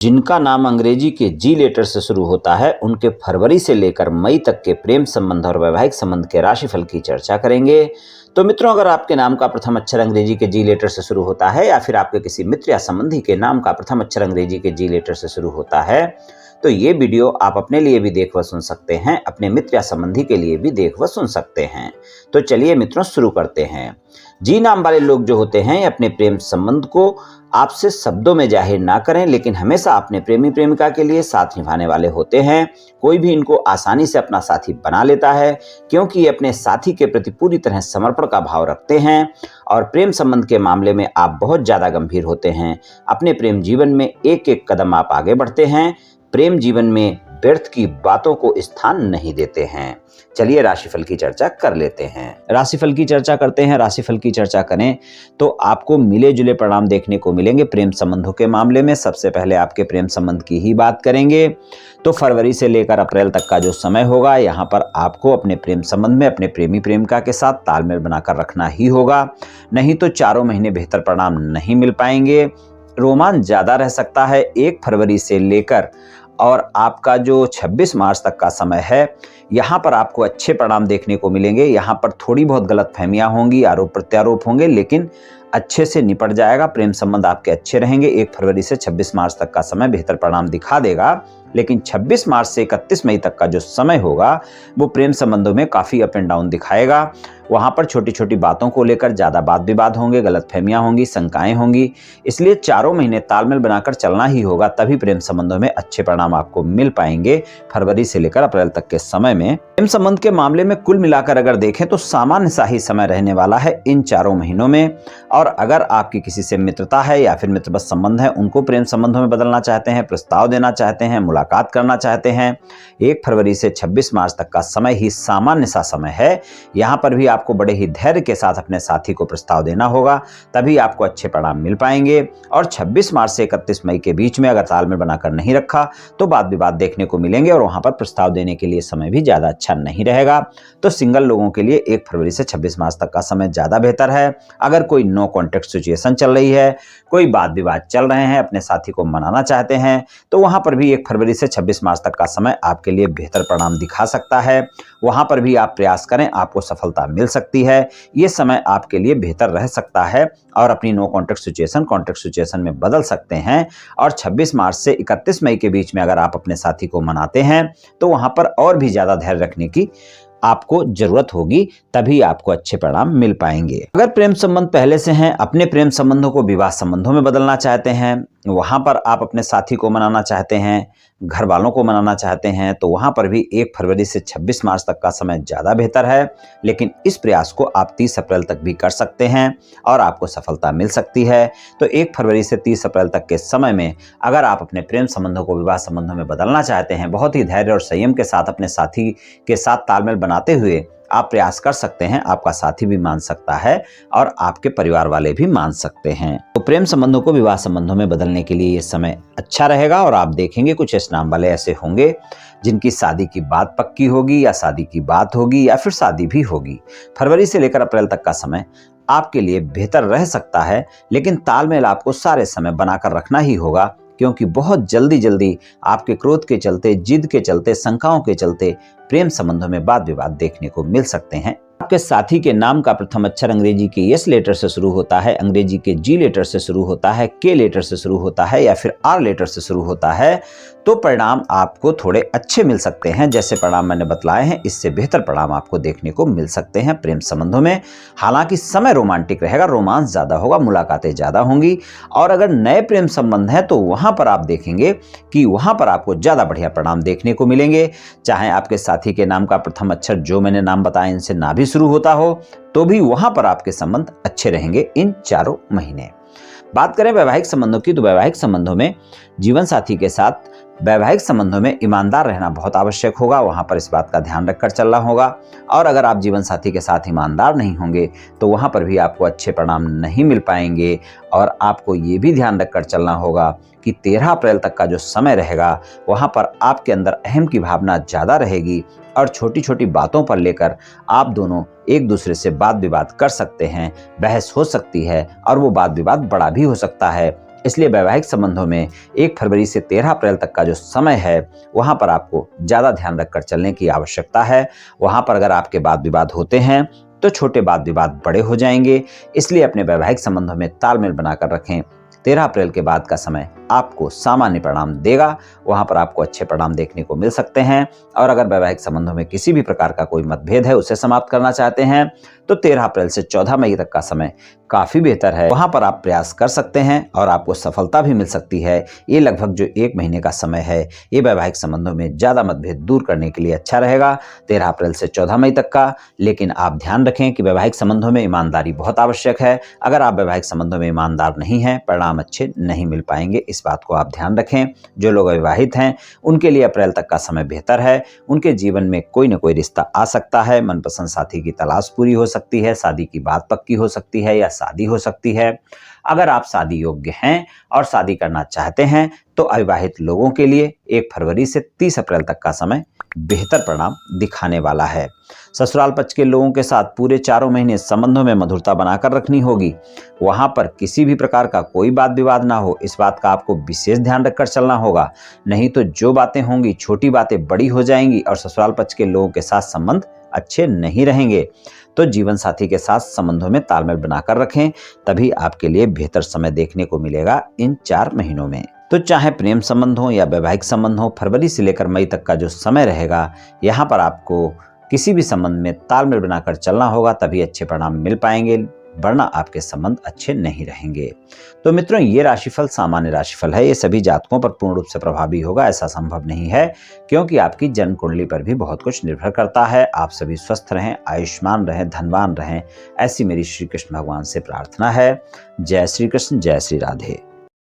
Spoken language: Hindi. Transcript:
जिनका नाम अंग्रेजी के जी लेटर से शुरू होता है, उनके फरवरी से लेकर मई तक के प्रेम संबंध और वैवाहिक संबंध के राशिफल की चर्चा करेंगे। तो मित्रों, अगर आपके नाम का प्रथम अक्षर अंग्रेजी के जी लेटर से शुरू होता है या फिर आपके किसी मित्र या संबंधी के नाम का प्रथम अक्षर अंग्रेजी के जी लेटर से शुरू होता है, तो ये वीडियो आप अपने लिए भी देख व सुन सकते हैं, अपने मित्र या संबंधी के लिए भी देख व सुन सकते हैं। तो चलिए मित्रों, शुरू करते हैं। जी नाम वाले लोग जो होते हैं, अपने प्रेम संबंध को आपसे शब्दों में जाहिर ना करें, लेकिन हमेशा अपने प्रेमी प्रेमिका के लिए साथ निभाने वाले होते हैं। कोई भी इनको आसानी से अपना साथी बना लेता है, क्योंकि ये अपने साथी के प्रति पूरी तरह समर्पण का भाव रखते हैं और प्रेम संबंध के मामले में आप बहुत ज्यादा गंभीर होते हैं। अपने प्रेम जीवन में एक एक कदम आप आगे बढ़ते हैं। प्रेम जीवन में व्यर्थ की बातों को स्थान नहीं देते हैं। चलिए राशिफल की चर्चा कर लेते हैं। राशिफल की चर्चा करते हैं। राशिफल की चर्चा करें तो आपको मिले जुले परिणाम देखने को मिलेंगे प्रेम संबंधों के मामले में। सबसे पहले आपके प्रेम संबंध की ही बात करेंगे तो फरवरी से लेकर अप्रैल तक का जो समय होगा, यहाँ पर आपको अपने प्रेम संबंध में अपने प्रेमी प्रेमिका के साथ तालमेल बनाकर रखना ही होगा, नहीं तो चारों महीने बेहतर परिणाम नहीं मिल पाएंगे। रोमांच ज्यादा रह सकता है 1 फरवरी से लेकर और आपका जो 26 मार्च तक का समय है, यहाँ पर आपको अच्छे परिणाम देखने को मिलेंगे। यहाँ पर थोड़ी बहुत गलतफहमियां होंगी, आरोप प्रत्यारोप होंगे, लेकिन अच्छे से निपट जाएगा। प्रेम संबंध आपके अच्छे रहेंगे। 1 फरवरी से 26 मार्च तक का समय बेहतर परिणाम दिखा देगा, लेकिन 26 मार्च से 31 मई तक का जो समय होगा वो प्रेम संबंधों में काफ़ी अप एंड डाउन दिखाएगा। वहाँ पर छोटी छोटी बातों को लेकर ज़्यादा वाद विवाद होंगे, गलतफहमियां होंगी, शंकाएं होंगी। इसलिए चारों महीने तालमेल बनाकर चलना ही होगा, तभी प्रेम संबंधों में अच्छे परिणाम आपको मिल पाएंगे फरवरी से लेकर अप्रैल तक के समय में। प्रेम संबंध के मामले में कुल मिलाकर अगर देखें तो सामान्य सा ही समय रहने वाला है इन चारों महीनों में। और अगर आपकी किसी से मित्रता है या फिर मित्रवत संबंध है, उनको प्रेम संबंधों में बदलना चाहते हैं, प्रस्ताव देना चाहते हैं, मुलाकात करना चाहते हैं, 1 फरवरी से 26 मार्च तक का समय ही सामान्य सा समय है। यहाँ पर भी आपको बड़े ही धैर्य के साथ अपने साथी को प्रस्ताव देना होगा, तभी आपको अच्छे परिणाम मिल पाएंगे। और 26 मार्च से 31 मई के बीच में अगर तालमेल बनाकर नहीं रखा तो वाद विवाद देखने को मिलेंगे और वहां पर प्रस्ताव देने के लिए समय भी ज्यादा अच्छा नहीं रहेगा। तो सिंगल लोगों के लिए 1 फरवरी से 26 मार्च तक का समय ज्यादा बेहतर है। अगर कोई नो कॉन्टेक्ट सिचुएशन चल रही है, कोई वाद विवाद चल रहे हैं, अपने साथी को मनाना चाहते हैं, तो वहां पर भी 1 फरवरी से 26 मार्च तक का समय आपके लिए बेहतर परिणाम दिखा सकता है। वहां पर भी आप प्रयास करें, आपको सफलता मिल सकती है। ये समय आपके लिए बेहतर रह सकता है और अपनी नो कॉन्टेक्ट सिचुएशन में बदल सकते हैं। और 26 मार्च से 31 मई के बीच में अगर आप अपने साथी को मनाते हैं तो वहां पर और भी ज्यादा धैर्य रखने की आपको जरूरत होगी, तभी आपको अच्छे परिणाम मिल पाएंगे। अगर प्रेम संबंध पहले से हैं, अपने प्रेम संबंधों को विवाह संबंधों में बदलना चाहते हैं, वहां पर आप अपने साथी को मनाना चाहते हैं, घर वालों को मनाना चाहते हैं, तो वहां पर भी 1 फरवरी से 26 मार्च तक का समय ज्यादा बेहतर है। लेकिन इस प्रयास को आप 30 अप्रैल तक भी कर सकते हैं और आपको सफलता मिल सकती है। तो 1 फरवरी से 30 अप्रैल तक के समय में अगर आप अपने प्रेम संबंधों को विवाह संबंधों में बदलना चाहते हैं, बहुत ही धैर्य और संयम के साथ अपने साथी के साथ तालमेल बनाते हुए आप प्रयास कर सकते हैं। आपका साथी भी मान सकता है और आपके परिवार वाले भी मान सकते हैं। तो प्रेम संबंधों को विवाह संबंधों में बदलने के लिए ये समय अच्छा रहेगा और आप देखेंगे कुछ इस नाम वाले ऐसे होंगे जिनकी शादी की बात पक्की होगी या शादी की बात होगी या फिर शादी भी होगी। फरवरी से लेकर अप्रैल तक का समय आपके लिए बेहतर रह सकता है, लेकिन तालमेल आपको सारे समय बनाकर रखना ही होगा, क्योंकि बहुत जल्दी आपके क्रोध के चलते, जिद के चलते, शंकाओं के चलते प्रेम संबंधों में वाद विवाद देखने को मिल सकते हैं। आपके साथी के नाम का प्रथम अक्षर अंग्रेजी के एस लेटर से शुरू होता है, अंग्रेजी के जी लेटर से शुरू होता है, के लेटर से शुरू होता है या फिर आर लेटर से शुरू होता है, तो परिणाम आपको थोड़े अच्छे मिल सकते हैं। जैसे परिणाम मैंने बतलाए हैं, इससे बेहतर परिणाम आपको देखने को मिल सकते हैं प्रेम संबंधों में। हालांकि समय रोमांटिक रहेगा, रोमांस ज्यादा होगा, मुलाकातें ज्यादा होंगी। और अगर नए प्रेम संबंध है तो वहां पर आप देखेंगे कि वहां पर आपको ज्यादा बढ़िया परिणाम देखने को मिलेंगे। चाहे आपके साथी के नाम का प्रथम अक्षर जो मैंने नाम बताया इनसे ना भी शुरू होता हो, तो भी वहां पर आपके संबंध अच्छे रहेंगे इन चारों महीने। बात करें वैवाहिक संबंधों की, तो वैवाहिक संबंधों में जीवन साथी के साथ वैवाहिक संबंधों में ईमानदार रहना बहुत आवश्यक होगा। वहां पर इस बात का ध्यान रखकर चलना होगा। और अगर आप जीवन साथी के साथ ईमानदार नहीं होंगे तो वहां पर भी आपको अच्छे परिणाम नहीं मिल पाएंगे। और आपको ये भी ध्यान रखकर चलना होगा कि 13 अप्रैल तक का जो समय रहेगा वहां पर आपके अंदर अहम की भावना ज्यादा रहेगी और छोटी छोटी बातों पर लेकर आप दोनों एक दूसरे से वाद विवाद कर सकते हैं, बहस हो सकती है और वो वाद विवाद बड़ा भी हो सकता है। इसलिए वैवाहिक संबंधों में 1 फरवरी से 13 अप्रैल तक का जो समय है वहाँ पर आपको ज़्यादा ध्यान रखकर चलने की आवश्यकता है। वहाँ पर अगर आपके वाद विवाद होते हैं तो छोटे वाद विवाद बड़े हो जाएंगे, इसलिए अपने वैवाहिक संबंधों में तालमेल बनाकर रखें। 13 अप्रैल के बाद का समय आपको सामान्य परिणाम देगा, वहां पर आपको अच्छे परिणाम देखने को मिल सकते हैं। और अगर वैवाहिक संबंधों में किसी भी प्रकार का कोई मतभेद है, उसे समाप्त करना चाहते हैं तो 13 अप्रैल से 14 मई तक का समय काफी बेहतर है। वहां पर आप प्रयास कर सकते हैं और आपको सफलता भी मिल सकती है। ये लगभग जो 1 महीने का समय है, ये वैवाहिक संबंधों में ज्यादा मतभेद दूर करने के लिए अच्छा रहेगा, 13 अप्रैल से 14 मई तक का। लेकिन आप ध्यान रखें कि वैवाहिक संबंधों में ईमानदारी बहुत आवश्यक है। अगर आप वैवाहिक संबंधों में ईमानदार नहीं हैं, परिणाम अच्छे नहीं मिल पाएंगे, इस बात को आप ध्यान रखें। जो लोग अविवाहित हैं उनके लिए अप्रैल तक का समय बेहतर है। उनके जीवन में कोई न कोई रिश्ता आ सकता है, मनपसंद साथी की तलाश पूरी हो सकती है, शादी की बात पक्की हो सकती है या शादी हो सकती है। अगर आप शादी योग्य हैं और शादी करना चाहते हैं तो अविवाहित लोगों के लिए 1 फरवरी से 30 अप्रैल तक का समय बेहतर परिणाम दिखाने वाला है। ससुराल पक्ष के लोगों के साथ पूरे 4 महीने संबंधों में मधुरता बनाकर रखनी होगी। वहां पर किसी भी प्रकार का कोई वाद विवाद ना हो, इस बात का आपको विशेष ध्यान रखकर चलना होगा। नहीं तो जो बातें होंगी, छोटी बातें बड़ी हो जाएंगी और ससुराल पक्ष के लोगों के साथ संबंध अच्छे नहीं रहेंगे। तो जीवन साथी के साथ संबंधों में तालमेल बनाकर रखें, तभी आपके लिए बेहतर समय देखने को मिलेगा इन 4 महीनों में। तो चाहे प्रेम संबंध हो या वैवाहिक संबंध हो, फरवरी से लेकर मई तक का जो समय रहेगा, यहाँ पर आपको किसी भी संबंध में तालमेल बनाकर चलना होगा, तभी अच्छे परिणाम मिल पाएंगे, वरना आपके संबंध अच्छे नहीं रहेंगे। तो मित्रों, ये राशिफल सामान्य राशिफल है, ये सभी जातकों पर पूर्ण रूप से प्रभावी होगा ऐसा संभव नहीं है, क्योंकि आपकी जन्म कुंडली पर भी बहुत कुछ निर्भर करता है। आप सभी स्वस्थ रहें, आयुष्मान रहें, धनवान रहें, ऐसी मेरी श्री कृष्ण भगवान से प्रार्थना है। जय श्री कृष्ण, जय श्री राधे।